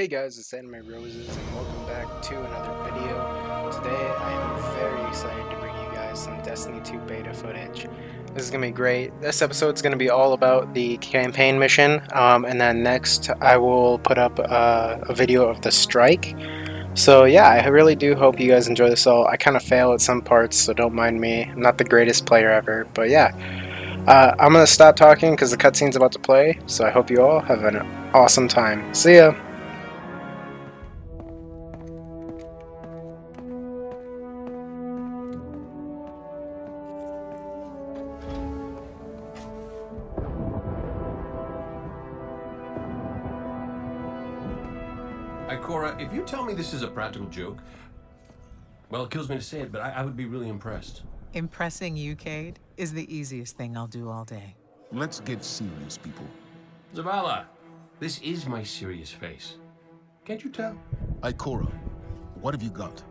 Hey guys, it's Anime Roses and welcome back to another video. Today I am very excited to bring you guys some Destiny 2 beta footage. This is going to be great. This episode is going to be all about the campaign mission, and then next I will put up a video of the strike. So yeah, I really do hope you guys enjoy this all. I kind of fail at some parts, so don't mind me. I'm not the greatest player ever, but yeah. I'm going to stop talking because the cutscene's about to play, so I hope you all have an awesome time. See ya! Cora, if you tell me this is a practical joke, well, it kills me to say it, but I would be really impressed. Impressing you, Cade, is the easiest thing I'll do all day. Let's get serious, people. Zavala, this is my serious face. Can't you tell? Ikora, what have you got?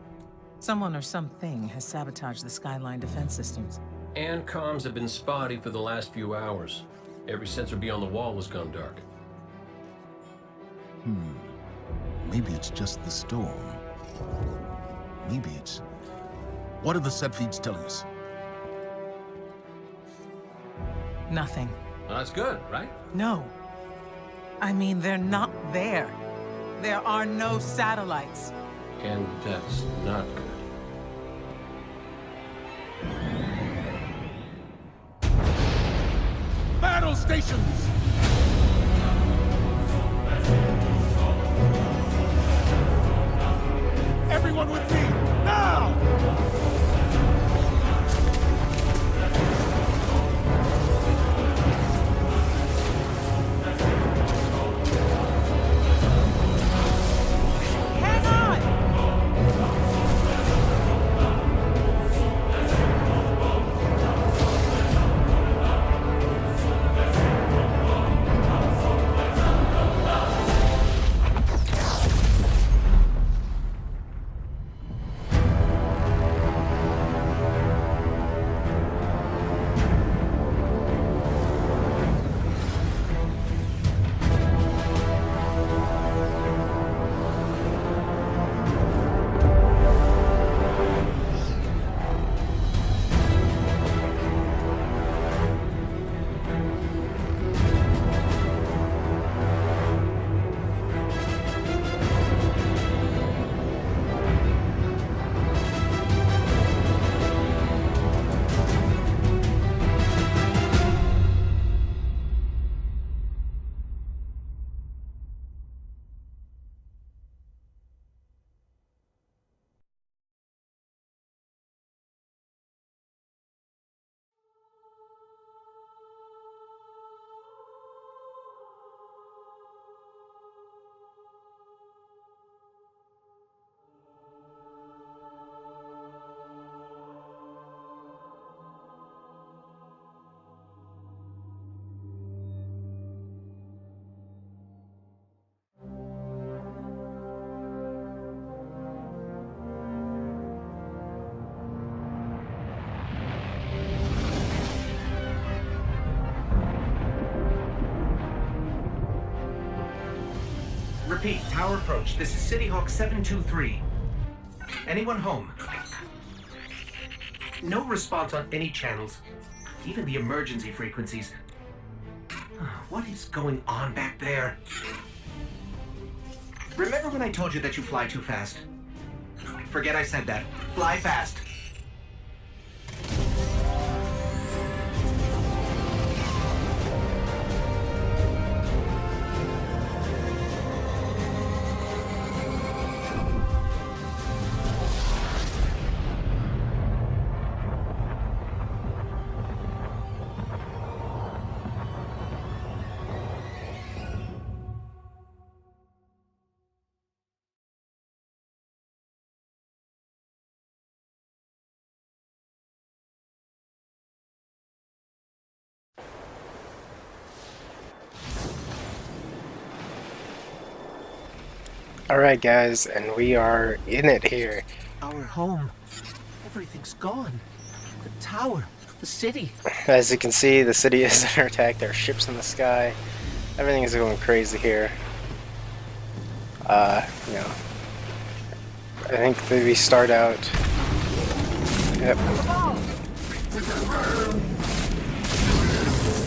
Someone or something has sabotaged the Skyline defense systems. And comms have been spotty for the last few hours. Every sensor beyond the wall has gone dark. Maybe it's just the storm. Maybe it's... What are the set feeds telling us? Nothing. Well, that's good, right? No. I mean, they're not there. There are no satellites. And that's not good. Battle stations! Everyone with me, now! Hang on! Repeat, tower approach. This is City Hawk 723. Anyone home? No response on any channels, even the emergency frequencies. What is going on back there? Remember when I told you that you fly too fast? Forget I said that. Fly fast. Alright guys, and we are in it here. Our home. Everything's gone. The tower. The city. As you can see, the city is under attack. There are ships in the sky. Everything is going crazy here. You know, I think that we start out. Yep.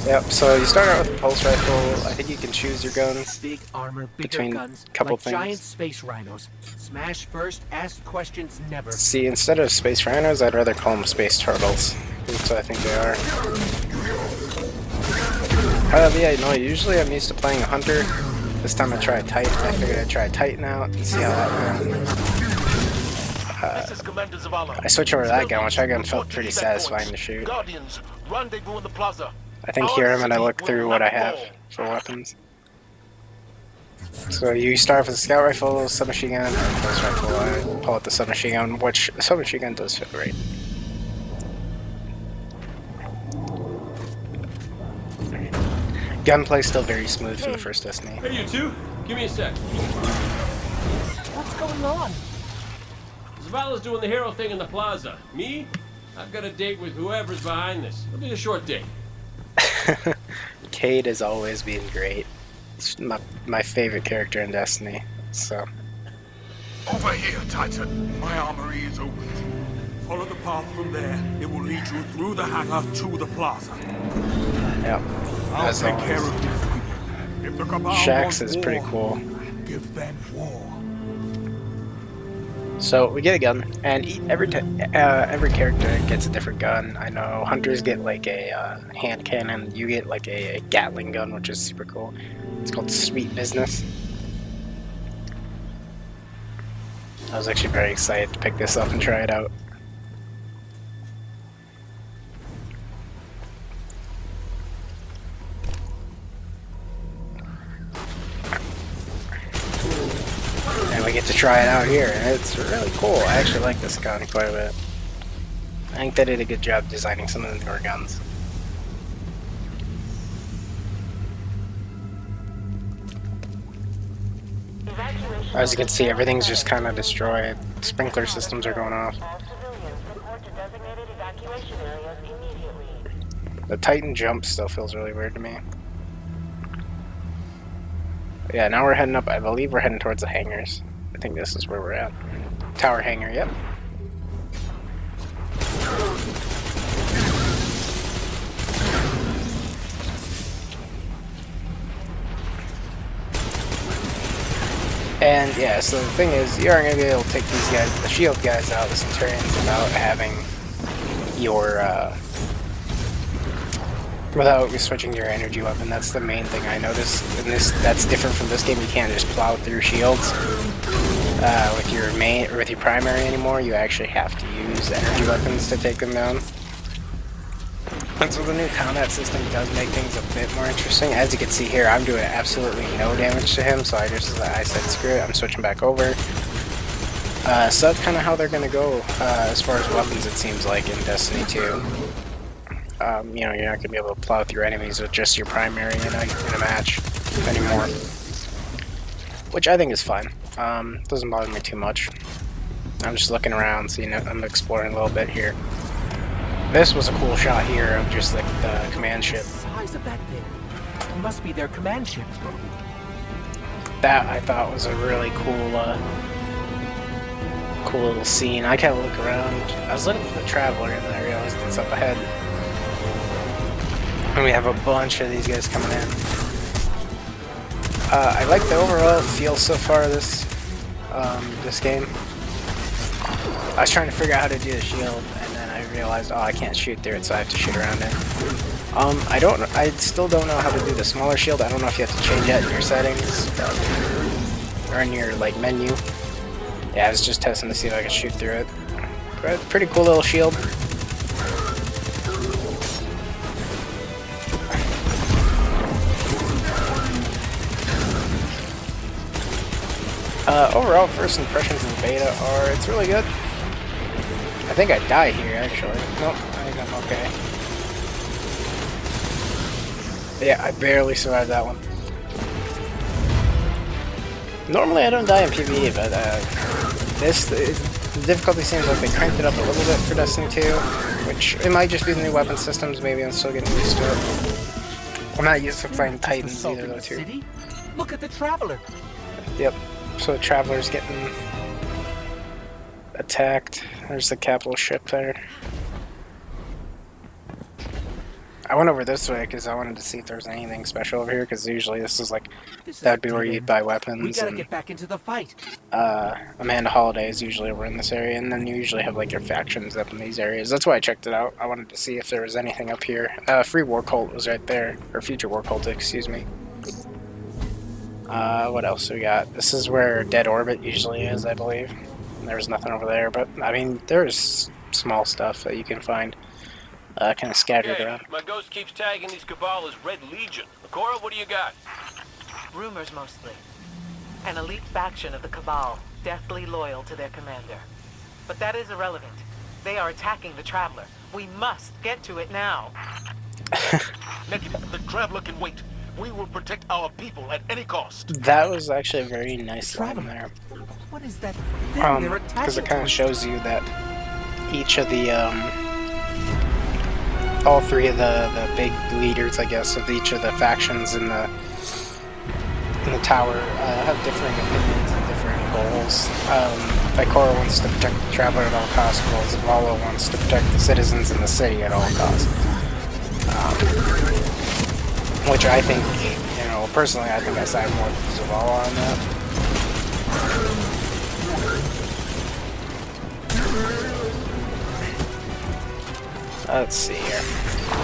Yep. So you start out with a pulse rifle. I think you can choose your guns. Big armor, bigger Between guns, couple like things. giant space rhinos. Smash first, ask questions never. See, instead of space rhinos, I'd rather call them space turtles. That's what I think they are. Yeah, no, usually I'm used to playing a hunter. This time I tried Titan. I figured I'd try Titan out and see how that went. I switched over to that gun, which that gun felt pretty satisfying to shoot. Guardians, rendezvous in the plaza. I think here I'm gonna look through what I have for weapons. So you start off with a scout rifle, submachine gun, and pulse rifle. I pull out the submachine gun, which the submachine gun does feel great. Gunplay still very smooth for the first Destiny. Hey, you two, give me a sec. What's going on? Zavala's doing the hero thing in the plaza. Me? I've got a date with whoever's behind this. It'll be a short date. Cade has always been great. He's my favorite character in Destiny. So Over here, Titan. My armory is open. Follow the path from there. It will lead you through the hangar to the plaza. yeah, I'll as take care always. of these people. If the Cabal Shaxx want is pretty war, cool. give them war. So we get a gun, and every character gets a different gun. I know hunters get like a hand cannon. You get like a Gatling gun, which is super cool. It's called Sweet Business. I was actually very excited to pick this up and try it out. And we get to try it out here, and it's really cool. I actually like this gun quite a bit. I think they did a good job designing some of the newer guns. As you can see, everything's just kind of destroyed. Sprinkler systems are going off. The Titan jump still feels really weird to me. Yeah, now we're heading up. I believe we're heading towards the hangars. I think this is where we're at. Tower hangar, yep. And yeah, so the thing is, you aren't going to be able to take these guys, the shield guys out, the Centurions, without having your, without switching your energy weapon. That's the main thing I noticed. And that's different from this game. You can't just plow through shields with your main or with your primary anymore. You actually have to use energy weapons to take them down. And so the new combat system does make things a bit more interesting. As you can see here, I'm doing absolutely no damage to him, so I said screw it, I'm switching back over. So that's kind of how they're going to go as far as weapons, it seems like, in Destiny 2. You know, you're not going to be able to plow through enemies with just your primary in a match anymore. Which I think is fine. Doesn't bother me too much. I'm just looking around, seeing it. I'm exploring a little bit here. This was a cool shot here of just like the command ship. The size of that thing. It must be their command ship. That I thought was a really cool, cool little scene. I kind of look around. I was looking for the Traveler, and then I realized it's up ahead. And we have a bunch of these guys coming in. I like the overall feel so far of this game. I was trying to figure out how to do the shield, and then I realized, oh, I can't shoot through it, so I have to shoot around it. I still don't know how to do the smaller shield. I don't know if you have to change that in your settings or in your like menu. Yeah, I was just testing to see if I could shoot through it. But pretty cool little shield. Overall, first impressions of the beta are, it's really good. I think I die here, actually. Nope, I think I'm okay. Yeah, I barely survived that one. Normally I don't die in PvE, but the difficulty seems like they cranked it up a little bit for Destiny 2, which it might just be the new weapon systems. Maybe I'm still getting used to it. I'm not used to playing Titans either, though, too. Look at the Traveler. Yep. So the Traveler's getting attacked. There's the capital ship there. I went over this way because I wanted to see if there was anything special over here, because usually this is like, that'd be where you'd buy weapons. We gotta and get back into the fight. Amanda Holiday is usually over in this area, and then you usually have like your factions up in these areas. That's why I checked it out. I wanted to see if there was anything up here. Free War Cult was right there, or Future War Cult, excuse me. What else we got? This is where Dead Orbit usually is, I believe. There's nothing over there, but I mean, there's small stuff that you can find kind of scattered around. My ghost keeps tagging these Cabal as Red Legion. Cora, what do you got? Rumors mostly. An elite faction of the Cabal, deathly loyal to their commander. But that is irrelevant. They are attacking the Traveler. We must get to it now. Negative. The Traveler can wait. We will protect our people at any cost. That was actually a very nice line there. What is that thing they're attacking? Because it kind of shows you that each of the all three of the big leaders, I guess, of each of the factions in the tower have differing opinions and differing goals. Vicora wants to protect the Traveler at all costs, while Zavala wants to protect the citizens in the city at all costs. Which I think, you know, personally, I think I side more with Zavala on that. Let's see here.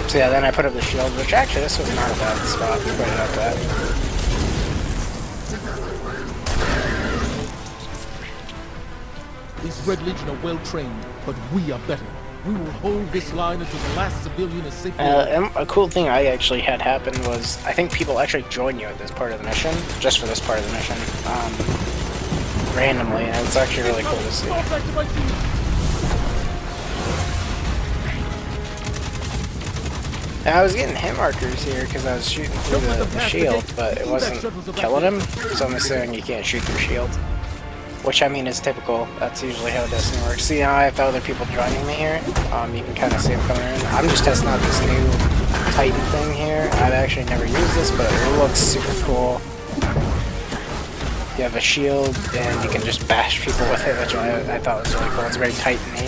So yeah, then I put up the shield, which actually this was not a bad spot to put it up at. These Red Legion are well trained, but we are better. We will hold this line until the last civilian is safe. And a cool thing I actually had happen was, I think people actually join you at this part of the mission, just for this part of the mission, randomly, and it's actually really cool to see. Now, I was getting hit markers here because I was shooting through the shield, but it wasn't killing him, so I'm assuming you can't shoot through shield. Which, I mean, is typical. That's usually how Destiny works. See, now I have other people joining me here. You can kind of see them coming in. I'm just testing out this new Titan thing here. I've actually never used this, but it looks super cool. You have a shield, and you can just bash people with it, which I thought was really cool. It's very Titan-y.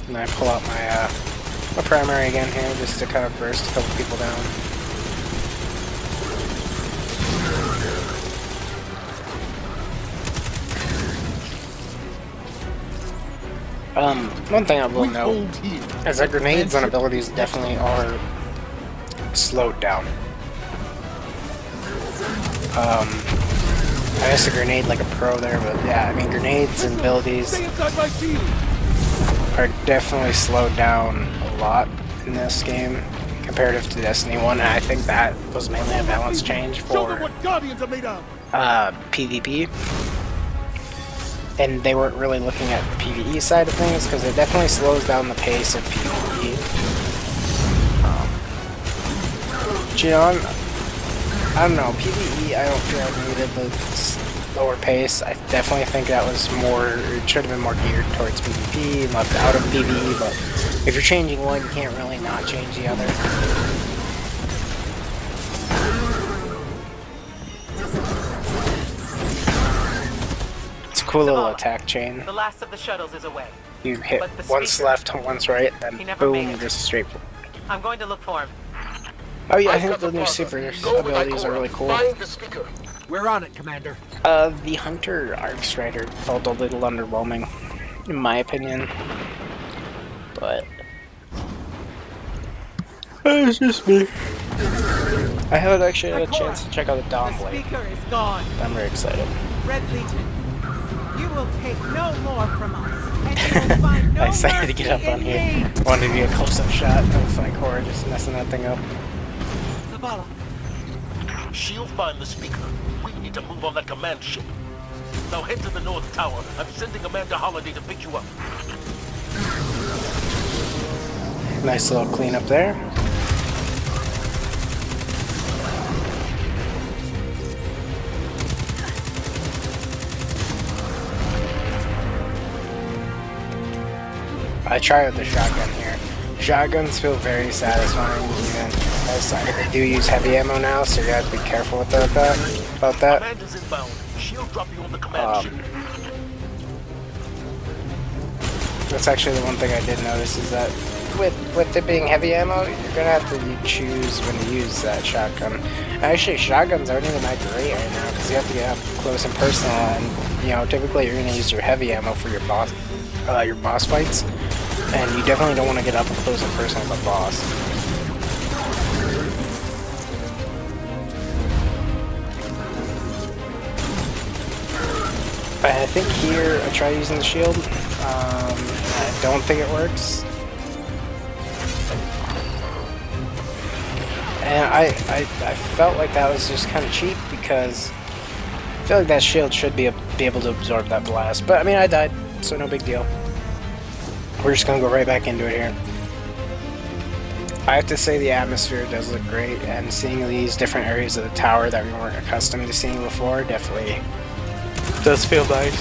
And I pull out my primary again here, just to kind of burst a couple people down. One thing I will note is that grenades and abilities definitely are slowed down. I guess a grenade like a pro there, but yeah, I mean grenades and abilities are definitely slowed down a lot in this game comparative to Destiny 1, and I think that was mainly a balance change for PvP. And they weren't really looking at the PvE side of things, because it definitely slows down the pace of PvE. But, you know, I don't know, PvE I don't feel like needed the slower pace. I definitely think that was more, it should have been more geared towards PvP and left out of PvE, but if you're changing one, you can't really not change the other. Cool little attack chain. The last of the shuttles is away. You hit once left, once right, then boom, just straight forward. I'm going to look for him. Oh yeah, I think the new super abilities are really cool. We're on it, Commander. The Hunter Arc Strider felt a little underwhelming, in my opinion. But it's just me. I haven't actually had a chance to check out the Dawn Blade. The speaker is gone. I'm very excited. Red Legion, you will take no more from us, and you will find no I decided to mercy get up on in here. me. Wanted to do a close-up shot of Vicora just messing that thing up. Zavala, She'll find the speaker. We need to move on that command ship. Now head to the North Tower. I'm sending Amanda Holiday to pick you up. Nice little cleanup there. I try with the shotgun here. Shotguns feel very satisfying, even as they do use heavy ammo now, so you have to be careful with that. About that. Command is inbound. She'll drop you on the command ship. That's actually the one thing I did notice is that with it being heavy ammo, you're gonna have to choose when to use that shotgun. Actually, shotguns aren't even that great right now because you have to get up close and personal, and you know typically you're gonna use your heavy ammo for your boss fights, and you definitely don't want to get up close and personal with a boss. I think here I try using the shield. I don't think it works. And I felt like that was just kind of cheap because I feel like that shield should be able to absorb that blast. But I mean, I died, so no big deal. We're just gonna go right back into it here. I have to say the atmosphere does look great, and seeing these different areas of the tower that we weren't accustomed to seeing before definitely does feel nice.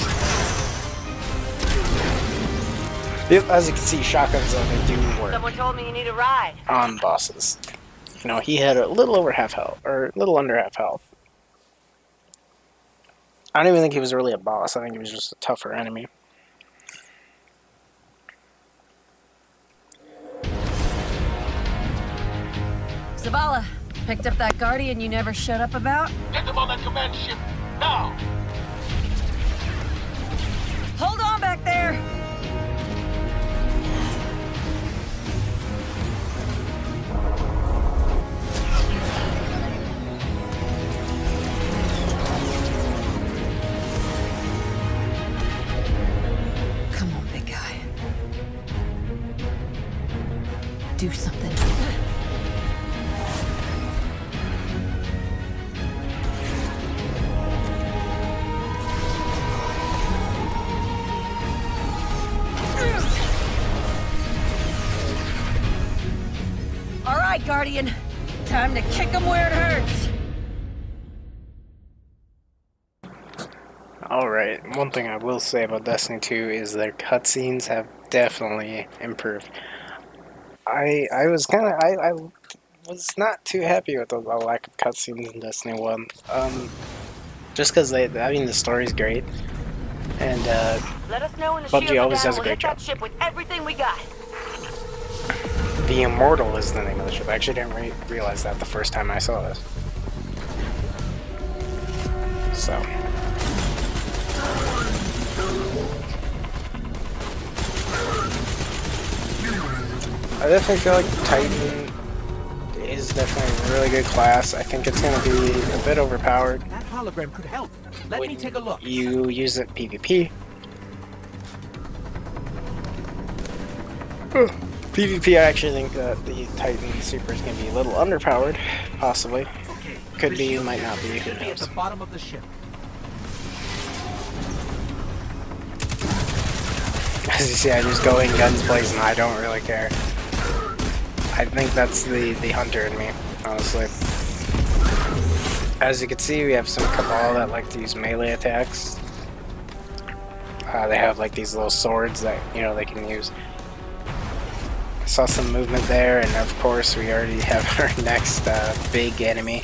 As you can see, shotguns though, they do work. Someone told me you need a ride. On bosses. You know, he had a little over half health, or a little under half health. I don't even think he was really a boss. I think he was just a tougher enemy. Zavala, picked up that Guardian you never shut up about? Get them on that command ship now! Hold on back there! Come on, big guy. Do something. All right, Guardian. Time to kick him where it hurts. Alright, one thing I will say about Destiny 2 is their cutscenes have definitely improved. I was not too happy with the lack of cutscenes in Destiny 1. Just because I mean the story's great, and Let us know when the PUBG shields are always down. does a We'll great hit job. that ship with everything we got. The Immortal is the name of the ship. I actually didn't realize that the first time I saw this. So. I definitely feel like Titan is definitely a really good class. I think it's going to be a bit overpowered. That hologram could help. Let me take a look. You use it PvP. PvP, I actually think that the Titan Super is going to be a little underpowered, possibly. Okay. Could the be, shield might not be, who should be at knows. the bottom of the ship. As you see, I just go in guns blazing. I don't really care. I think that's the hunter in me, honestly. As you can see, we have some Cabal that like to use melee attacks. They have like these little swords that, you know, they can use. I saw some movement there, and of course we already have our next big enemy.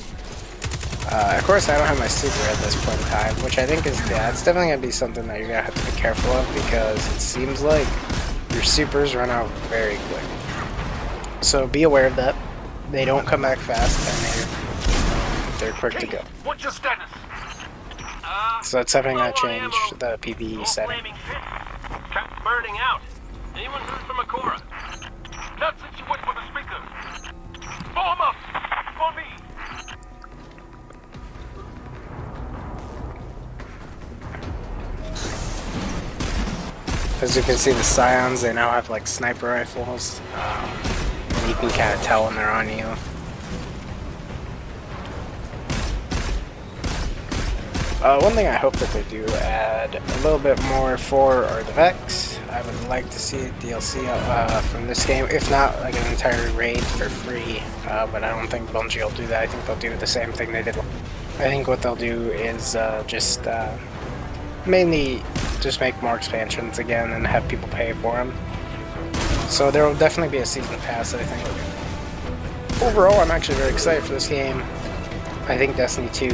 Of course I don't have my super at this point in time, which I think is, yeah, it's definitely going to be something that you're going to have to be careful of, because it seems like your supers run out very quick. So be aware of that. They don't come back fast, and they're quick to go. What's your status? So that's something that changed the PvE setting. Trapped burning out. Anyone heard from Akora? Not since you went for the speaker. Form up! For me! As you can see, the Scions, they now have like sniper rifles. And you can kind of tell when they're on you. One thing I hope that they do add a little bit more for are the Vex. I would like to see a DLC from this game, if not like an entire raid for free, but I don't think Bungie will do that. I think they'll do the same thing they did. I think what they'll do is just mainly just make more expansions again and have people pay for them. So there will definitely be a season pass, I think. Overall, I'm actually very excited for this game. I think Destiny 2,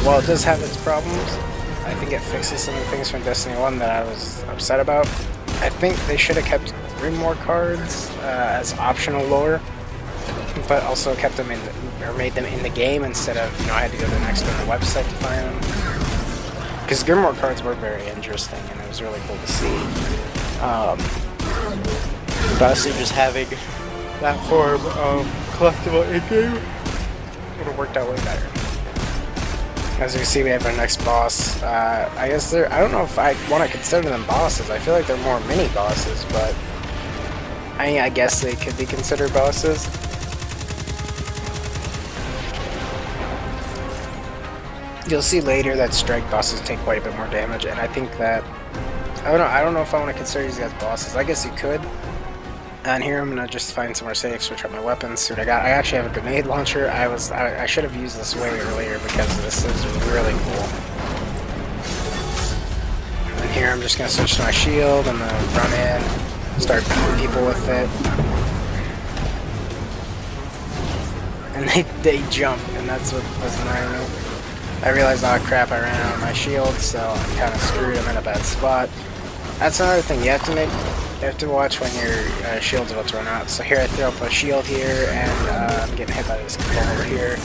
while it does have its problems, I think it fixes some of the things from Destiny 1 that I was upset about. I think they should have kept 3 more cards as optional lore, but also kept them in, or made them in the game instead of, you know, I had to go to the next one on the website to find them. Because Grimoire cards were very interesting, and it was really cool to see. But also just having that form of collectible in-game would have worked out way better. As you can see, we have our next boss. I guess I don't know if I want to consider them bosses. I feel like they're more mini bosses, but I guess they could be considered bosses. You'll see later that strike bosses take quite a bit more damage, and I think that I don't know if I want to consider these guys bosses. I guess you could. And here I'm gonna just find somewhere safe, switch up my weapons, see what I got. I actually have a grenade launcher. I should have used this way earlier because this is really cool. And here I'm just gonna switch to my shield and then run in, start beating people with it. And they jump, and that's what was annoying me. I realized, oh crap, I ran out of my shield, so I'm kind of screwed. I'm in a bad spot. That's another thing, you have to watch when your shield's about to run out. So here I throw up a shield here, and I'm getting hit by this ball over here.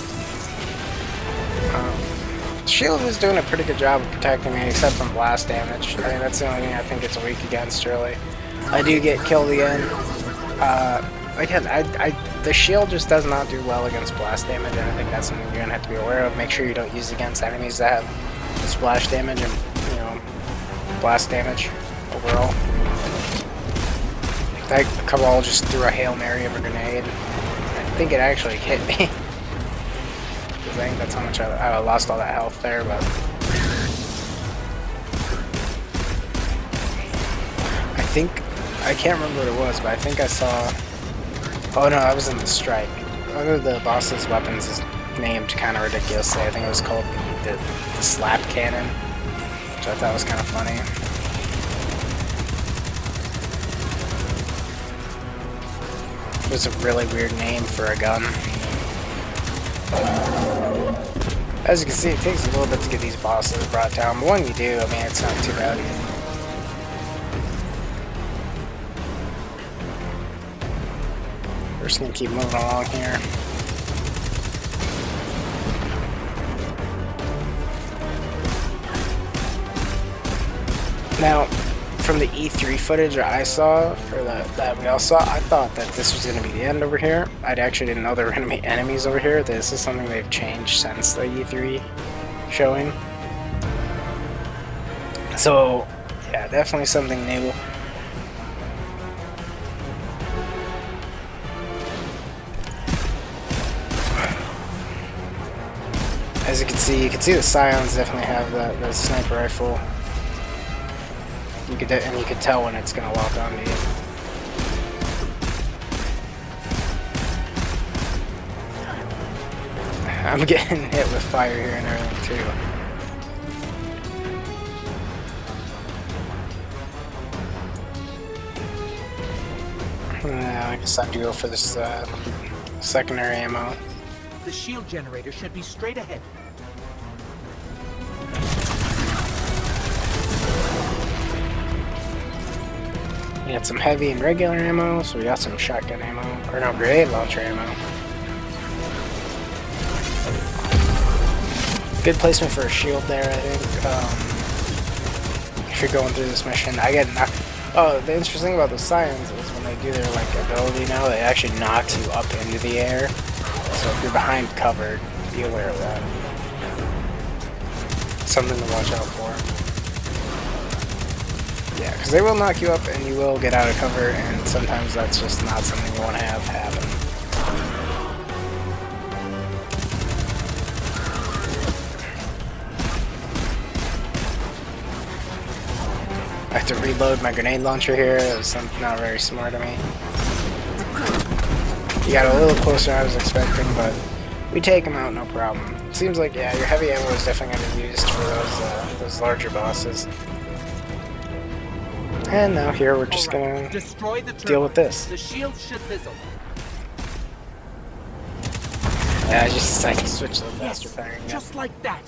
Shield is doing a pretty good job of protecting me, except from blast damage. I mean, that's the only thing I think it's weak against, really. I do get killed again. Again, the shield just does not do well against blast damage, and I think that's something you're going to have to be aware of. Make sure you don't use it against enemies that have splash damage and, you know, blast damage overall. That Cabal just threw a Hail Mary of a grenade. I think it actually hit me. Because I think that's how much I lost all that health there, but... I can't remember what it was, but I think I saw... Oh no, I was in the strike. One of the boss's weapons is named kind of ridiculously. I think it was called the slap cannon, which I thought was kind of funny. It was a really weird name for a gun. As you can see, it takes a little bit to get these bosses brought down, but when you do, I mean, it's not too bad. We're just gonna keep moving along here. Now, from the E3 footage that I saw, or that we all saw, I thought that this was gonna be the end over here. I actually didn't know there were gonna be enemies over here. This is something they've changed since the E3 showing. So, yeah, definitely something new. As you can see the Scions definitely have the sniper rifle. And you could tell when it's gonna lock onto you. I'm getting hit with fire here and everything too. I guess I have to go for this secondary ammo. The shield generator should be straight ahead. We got some heavy and regular ammo, so we got some shotgun ammo, or no, grenade launcher ammo. Good placement for a shield there, I think. If you're going through this mission, I get knocked. Oh, the interesting thing about the Scions is when they do their ability now, it actually knocks you up into the air. So if you're behind cover, be aware of that. Something to watch out for. Yeah, because they will knock you up and you will get out of cover, and sometimes that's just not something you want to have happen. I have to reload my grenade launcher here. That was not very smart of me. You got a little closer than I was expecting, but we take them out, no problem. It seems like, yeah, your heavy ammo is definitely going to be used for those larger bosses. And now here we're just gonna deal with this. The shield should fizzle. Yeah, I just decided to switch to the faster firing gun. Just like that.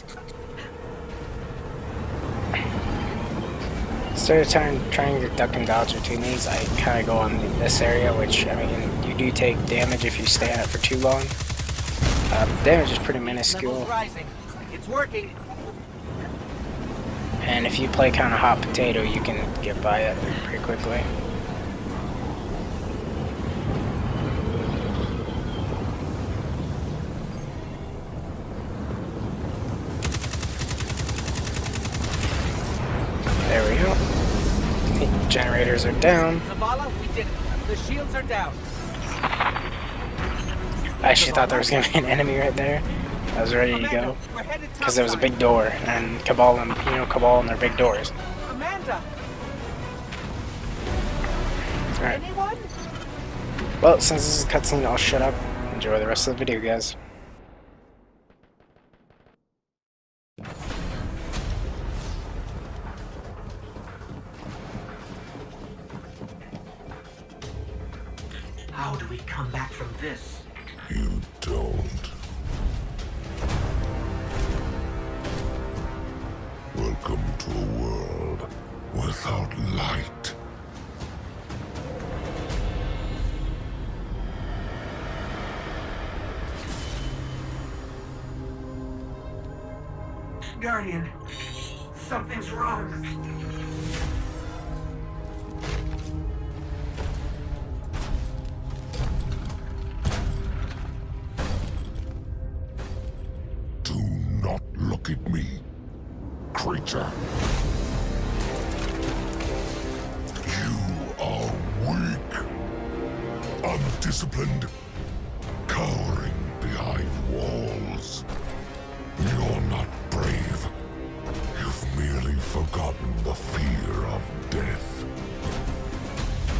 Instead of trying to duck and dodge between these, I kind of go on this area, which, I mean, you do take damage if you stay on it for too long. Damage is pretty minuscule. Level's rising. It's working. And if you play kind of hot potato, you can get by it pretty quickly. There we go. The generators are down. Zavala, we did it. The shields are down. I actually thought there was going to be an enemy right there. I was ready to go. Because there was a big door, and Cabal and, Cabal and their big doors. Amanda! Alright. Anyone? Well, since this is a cutscene, I'll shut up. Enjoy the rest of the video, guys. How do we come back from this? You don't. Welcome to a world without light. Guardian, something's wrong. Do not look at me, creature. You are weak, undisciplined, cowering behind walls. You're not brave. You've merely forgotten the fear of death.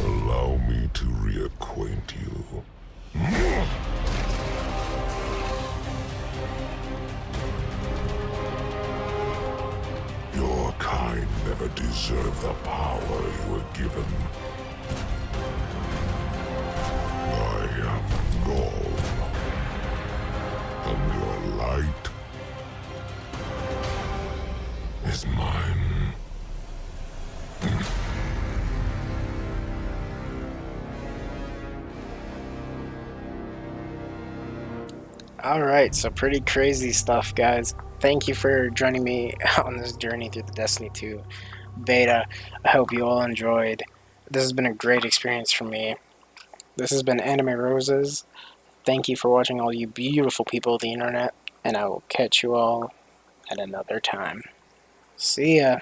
Allow me to reacquaint you. Your kind never deserved the power you were given. I am Gaul, and your light is mine. Alright, so pretty crazy stuff, guys. Thank you for joining me on this journey through the Destiny 2 beta. I hope you all enjoyed. This has been a great experience for me. This has been Anime Roses. Thank you for watching, all you beautiful people of the internet, and I will catch you all at another time. See ya.